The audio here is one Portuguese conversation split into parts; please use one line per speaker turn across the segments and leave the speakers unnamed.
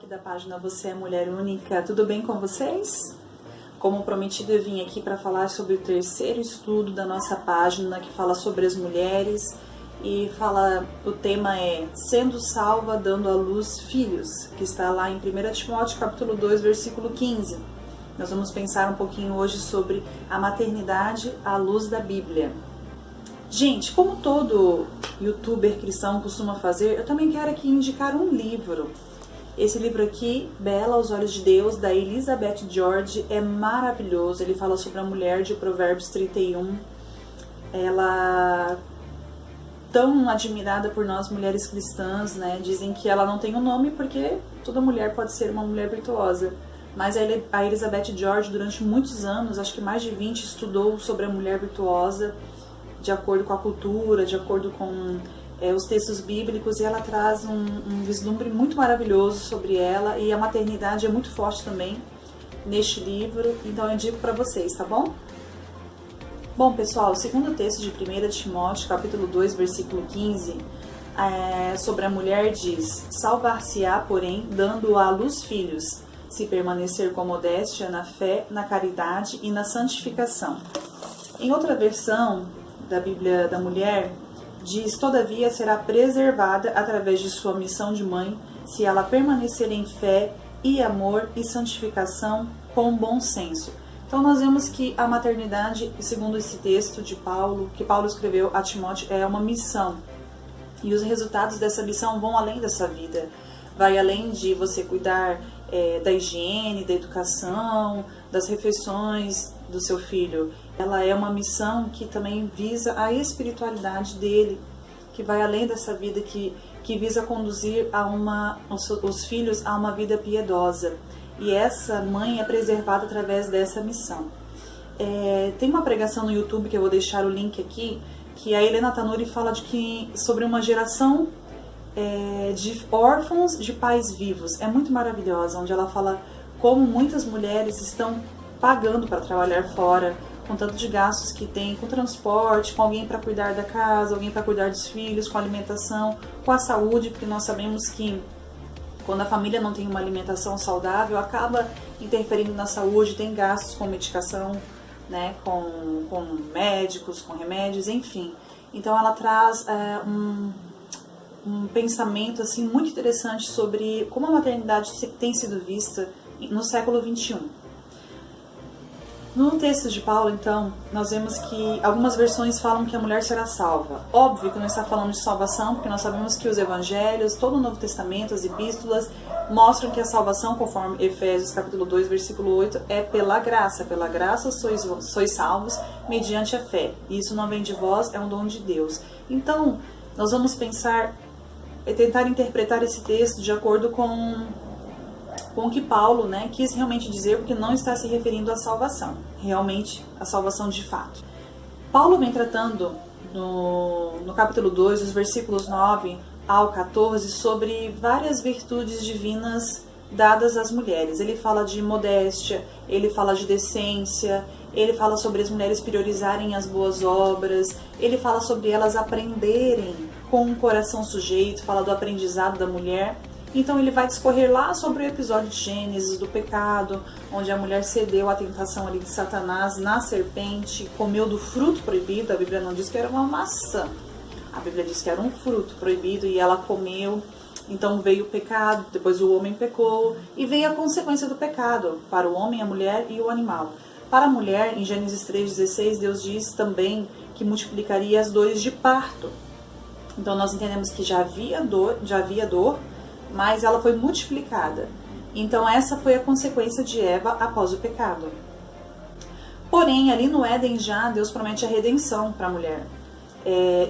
da página Você é Mulher Única, tudo bem com vocês? Como prometido, eu vim aqui para falar sobre o terceiro estudo da nossa página, que fala sobre as mulheres, e o tema é Sendo Salva, Dando à Luz Filhos, que está lá em 1 Timóteo capítulo 2, versículo 15. Nós vamos pensar um pouquinho hoje sobre a maternidade à luz da Bíblia. Gente, como todo youtuber cristão costuma fazer, eu também quero aqui indicar um livro. Esse livro aqui, Bela aos Olhos de Deus, da Elizabeth George, é maravilhoso. Ele fala sobre a mulher de Provérbios 31. Ela, tão admirada por nós mulheres cristãs, né? Dizem que ela não tem um nome porque toda mulher pode ser uma mulher virtuosa. Mas a Elizabeth George, durante muitos anos, acho que mais de 20, estudou sobre a mulher virtuosa, de acordo com a cultura, de acordo com os textos bíblicos, e ela traz um vislumbre muito maravilhoso sobre ela, e a maternidade é muito forte também neste livro, então eu indico para vocês, tá bom? Bom, pessoal, o segundo texto de 1 Timóteo, capítulo 2, versículo 15, sobre a mulher diz: Salvar-se-á, porém, dando à luz filhos, se permanecer com modéstia na fé, na caridade e na santificação. Em outra versão da Bíblia da Mulher, diz: todavia será preservada através de sua missão de mãe, se ela permanecer em fé e amor e santificação com bom senso. Então nós vemos que a maternidade, segundo esse texto de Paulo, que Paulo escreveu a Timóteo, é uma missão. E os resultados dessa missão vão além dessa vida. Vai além de você cuidar da higiene, da educação, das refeições do seu filho. Ela é uma missão que também visa a espiritualidade dele, que vai além dessa vida, que visa conduzir os filhos a uma vida piedosa. E essa mãe é preservada através dessa missão. Tem uma pregação no YouTube, que eu vou deixar o link aqui, que a Helena Tanuri fala sobre uma geração de órfãos de pais vivos. É muito maravilhosa, onde ela fala como muitas mulheres estão pagando para trabalhar fora, com tanto de gastos que tem, com transporte, com alguém para cuidar da casa, alguém para cuidar dos filhos, com alimentação, com a saúde, porque nós sabemos que quando a família não tem uma alimentação saudável, acaba interferindo na saúde, tem gastos com medicação, né, com médicos, com remédios, enfim. Então ela traz um pensamento assim, muito interessante sobre como a maternidade tem sido vista no século XXI. No texto de Paulo, então, nós vemos que algumas versões falam que a mulher será salva. Óbvio que não está falando de salvação, porque nós sabemos que os evangelhos, todo o Novo Testamento, as epístolas, mostram que a salvação, conforme Efésios capítulo 2, versículo 8, é pela graça. Pela graça sois salvos mediante a fé. E isso não vem de vós, é um dom de Deus. Então, nós vamos tentar interpretar esse texto de acordo com o que Paulo, né, quis realmente dizer, porque não está se referindo à salvação, realmente a salvação de fato. Paulo vem tratando no capítulo 2, os versículos 9 ao 14, sobre várias virtudes divinas dadas às mulheres. Ele fala de modéstia, ele fala de decência, ele fala sobre as mulheres priorizarem as boas obras, ele fala sobre elas aprenderem com um coração sujeito, fala do aprendizado da mulher. Então ele vai discorrer lá sobre o episódio de Gênesis, do pecado, onde a mulher cedeu à tentação ali de Satanás na serpente, comeu do fruto proibido. A Bíblia não diz que era uma maçã, a Bíblia diz que era um fruto proibido e ela comeu. Então veio o pecado, depois o homem pecou e veio a consequência do pecado para o homem, a mulher e o animal. Para a mulher, em Gênesis 3,16, Deus diz também que multiplicaria as dores de parto. Então nós entendemos que já havia dor, mas ela foi multiplicada. Então essa foi a consequência de Eva após o pecado. Porém, ali no Éden já, Deus promete a redenção para a mulher.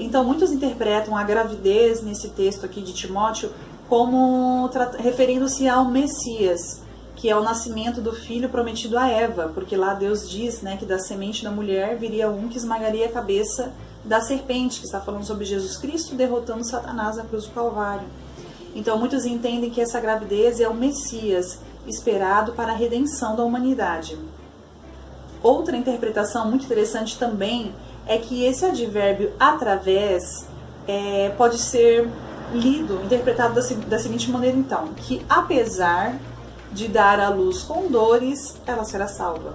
Então muitos interpretam a gravidez nesse texto aqui de Timóteo como referindo-se ao Messias, que é o nascimento do filho prometido a Eva, porque lá Deus diz, né, que da semente da mulher viria um que esmagaria a cabeça da serpente, que está falando sobre Jesus Cristo derrotando Satanás na cruz do Calvário. Então muitos entendem que essa gravidez é o Messias esperado para a redenção da humanidade. Outra interpretação muito interessante também é que esse advérbio através pode ser lido, interpretado da seguinte maneira então, que apesar de dar à luz com dores, ela será salva.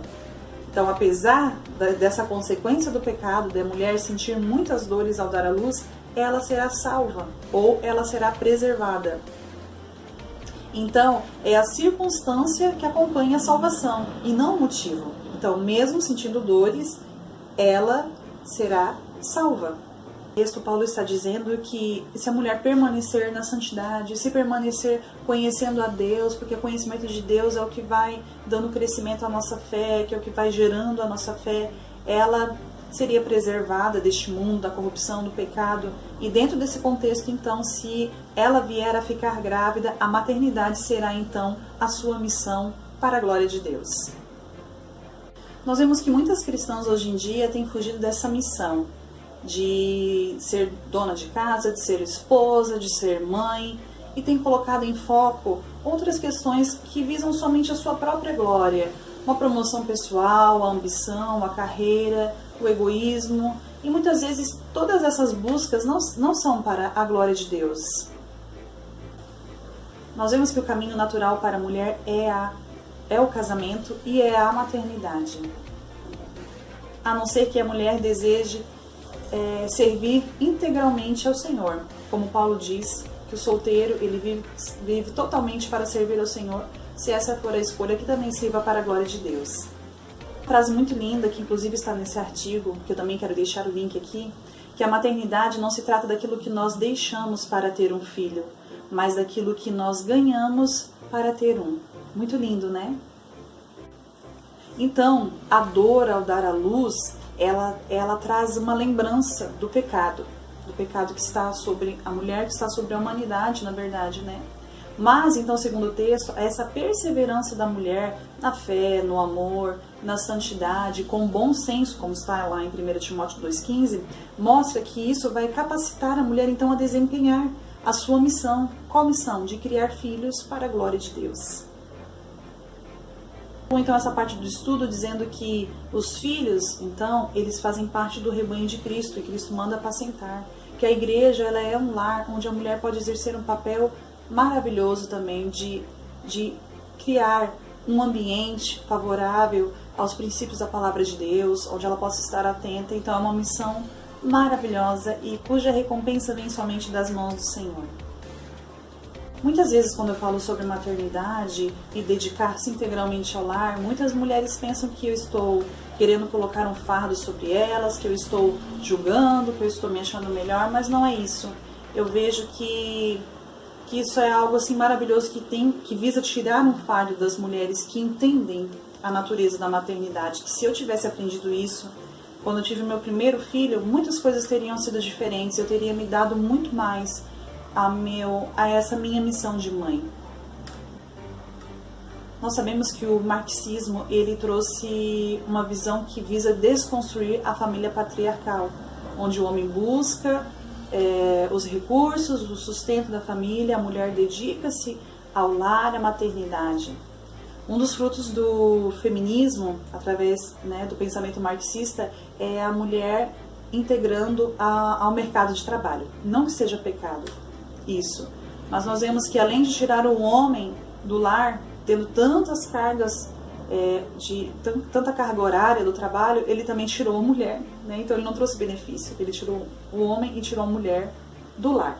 Então, apesar dessa consequência do pecado, da mulher sentir muitas dores ao dar à luz, ela será salva, ou ela será preservada. Então, é a circunstância que acompanha a salvação, e não o motivo. Então, mesmo sentindo dores, ela será salva. O texto Paulo está dizendo que se a mulher permanecer na santidade, se permanecer conhecendo a Deus, porque o conhecimento de Deus é o que vai dando crescimento à nossa fé, que é o que vai gerando a nossa fé, ela seria preservada deste mundo, da corrupção, do pecado. E dentro desse contexto, então, se ela vier a ficar grávida, a maternidade será então a sua missão para a glória de Deus. Nós vemos que muitas cristãs hoje em dia têm fugido dessa missão de ser dona de casa, de ser esposa, de ser mãe, e tem colocado em foco outras questões que visam somente a sua própria glória, uma promoção pessoal, a ambição, a carreira, o egoísmo, e muitas vezes todas essas buscas não são para a glória de Deus. Nós vemos que o caminho natural para a mulher é o casamento e é a maternidade. A não ser que a mulher deseje servir integralmente ao Senhor. Como Paulo diz, que o solteiro ele vive totalmente para servir ao Senhor, se essa for a escolha, que também sirva para a glória de Deus. Uma frase muito linda, que inclusive está nesse artigo, que eu também quero deixar o link aqui, que a maternidade não se trata daquilo que nós deixamos para ter um filho, mas daquilo que nós ganhamos para ter um. Muito lindo, né? Então, a dor ao dar à luz, ela traz uma lembrança do pecado que está sobre a mulher, que está sobre a humanidade, na verdade, né? Mas, então, segundo o texto, essa perseverança da mulher na fé, no amor, na santidade, com bom senso, como está lá em 1 Timóteo 2,15, mostra que isso vai capacitar a mulher, então, a desempenhar a sua missão. Qual missão? De criar filhos para a glória de Deus. Então, essa parte do estudo dizendo que os filhos, então, eles fazem parte do rebanho de Cristo, e Cristo manda apacentar. Que a igreja, ela é um lar onde a mulher pode exercer um papel maravilhoso também de criar um ambiente favorável aos princípios da palavra de Deus, onde ela possa estar atenta. Então, é uma missão maravilhosa e cuja recompensa vem somente das mãos do Senhor. Muitas vezes, quando eu falo sobre maternidade e dedicar-se integralmente ao lar, muitas mulheres pensam que eu estou querendo colocar um fardo sobre elas, que eu estou julgando, que eu estou me achando melhor, mas não é isso. Eu vejo que isso é algo assim maravilhoso que visa tirar um fardo das mulheres que entendem a natureza da maternidade. Que se eu tivesse aprendido isso quando eu tive meu primeiro filho, muitas coisas teriam sido diferentes, eu teria me dado muito mais a essa minha missão de mãe. Nós sabemos que o marxismo, ele trouxe uma visão que visa desconstruir a família patriarcal, onde o homem busca os recursos, o sustento da família, a mulher dedica-se ao lar, à maternidade. Um dos frutos do feminismo, através do pensamento marxista, é a mulher integrando ao mercado de trabalho. Não que seja pecado isso, mas nós vemos que além de tirar o homem do lar, tendo tantas cargas, tanta carga horária do trabalho, ele também tirou a mulher, né? Então ele não trouxe benefício, ele tirou o homem e tirou a mulher do lar.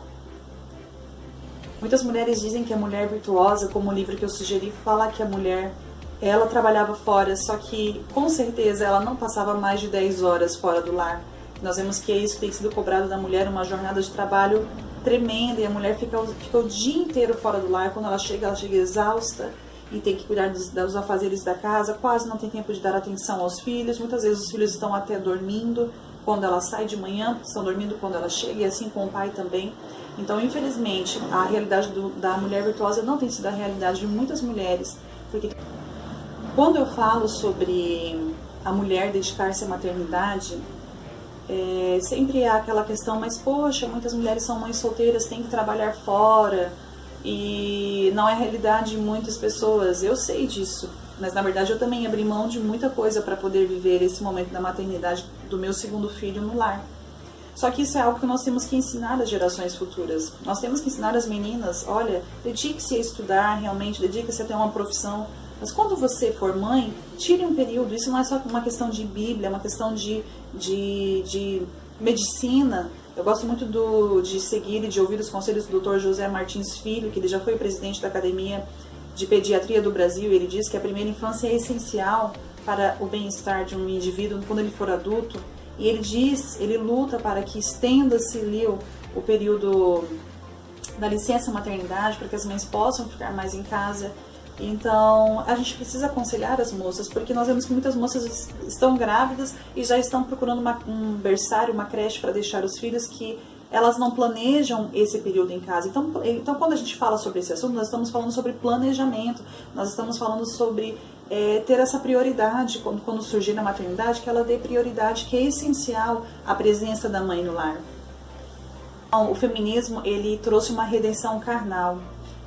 Muitas mulheres dizem que a mulher virtuosa, como o livro que eu sugeri, fala que a mulher, ela trabalhava fora, só que com certeza ela não passava mais de 10 horas fora do lar. Nós vemos que é isso que tem sido cobrado da mulher, uma jornada de trabalho tremenda, e a mulher fica o dia inteiro fora do lar. Quando ela chega exausta e tem que cuidar dos afazeres da casa, quase não tem tempo de dar atenção aos filhos. Muitas vezes os filhos estão até dormindo quando ela sai de manhã, estão dormindo quando ela chega, e assim com o pai também. Então, infelizmente, a realidade da mulher virtuosa não tem sido a realidade de muitas mulheres, porque quando eu falo sobre a mulher dedicar-se à maternidade, sempre há aquela questão, mas poxa, muitas mulheres são mães solteiras, têm que trabalhar fora, e não é a realidade de muitas pessoas. Eu sei disso, mas na verdade eu também abri mão de muita coisa para poder viver esse momento da maternidade do meu segundo filho no lar. Só que isso é algo que nós temos que ensinar às gerações futuras. Nós temos que ensinar as meninas, olha, dedique-se a estudar realmente, dedique-se a ter uma profissão. Mas quando você for mãe, tire um período. Isso não é só uma questão de Bíblia, é uma questão de medicina. Eu gosto muito de seguir e de ouvir os conselhos do Dr. José Martins Filho, que ele já foi presidente da Academia de Pediatria do Brasil. Ele diz que a primeira infância é essencial para o bem-estar de um indivíduo quando ele for adulto. E ele luta para que estenda-se o período da licença maternidade, para que as mães possam ficar mais em casa. Então, a gente precisa aconselhar as moças, porque nós vemos que muitas moças estão grávidas e já estão procurando um berçário, uma creche para deixar os filhos, que elas não planejam esse período em casa. Então, quando a gente fala sobre esse assunto, nós estamos falando sobre planejamento, nós estamos falando sobre ter essa prioridade, quando surgir na maternidade, que ela dê prioridade, que é essencial a presença da mãe no lar. Então, o feminismo, ele trouxe uma redenção carnal,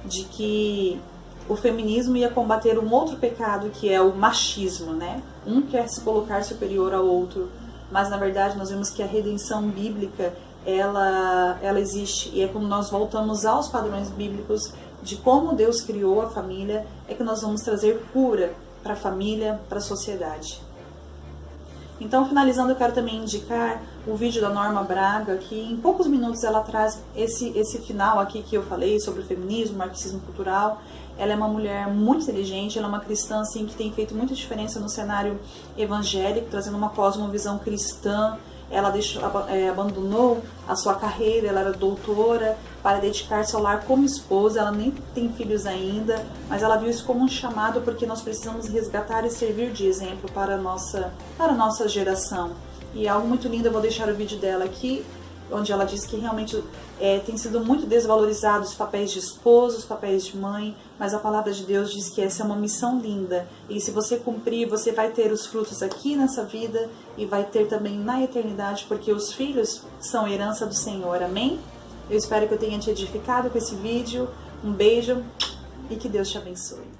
de que o feminismo ia combater um outro pecado, que é o machismo, né? Um quer se colocar superior ao outro, mas na verdade nós vemos que a redenção bíblica, ela existe, e é quando nós voltamos aos padrões bíblicos de como Deus criou a família, é que nós vamos trazer cura para a família, para a sociedade. Então, finalizando, eu quero também indicar o vídeo da Norma Braga, que em poucos minutos ela traz esse final aqui que eu falei sobre o feminismo, o marxismo cultural. Ela é uma mulher muito inteligente, ela é uma cristã assim, que tem feito muita diferença no cenário evangélico, trazendo uma cosmovisão cristã. Ela abandonou a sua carreira, ela era doutora, para dedicar-se ao lar como esposa. Ela nem tem filhos ainda, mas ela viu isso como um chamado, porque nós precisamos resgatar e servir de exemplo para a nossa geração. E é algo muito lindo, eu vou deixar o vídeo dela aqui, onde ela diz que realmente tem sido muito desvalorizado os papéis de esposa, os papéis de mãe, mas a palavra de Deus diz que essa é uma missão linda, e se você cumprir, você vai ter os frutos aqui nessa vida e vai ter também na eternidade, porque os filhos são herança do Senhor, amém? Eu espero que eu tenha te edificado com esse vídeo, um beijo e que Deus te abençoe.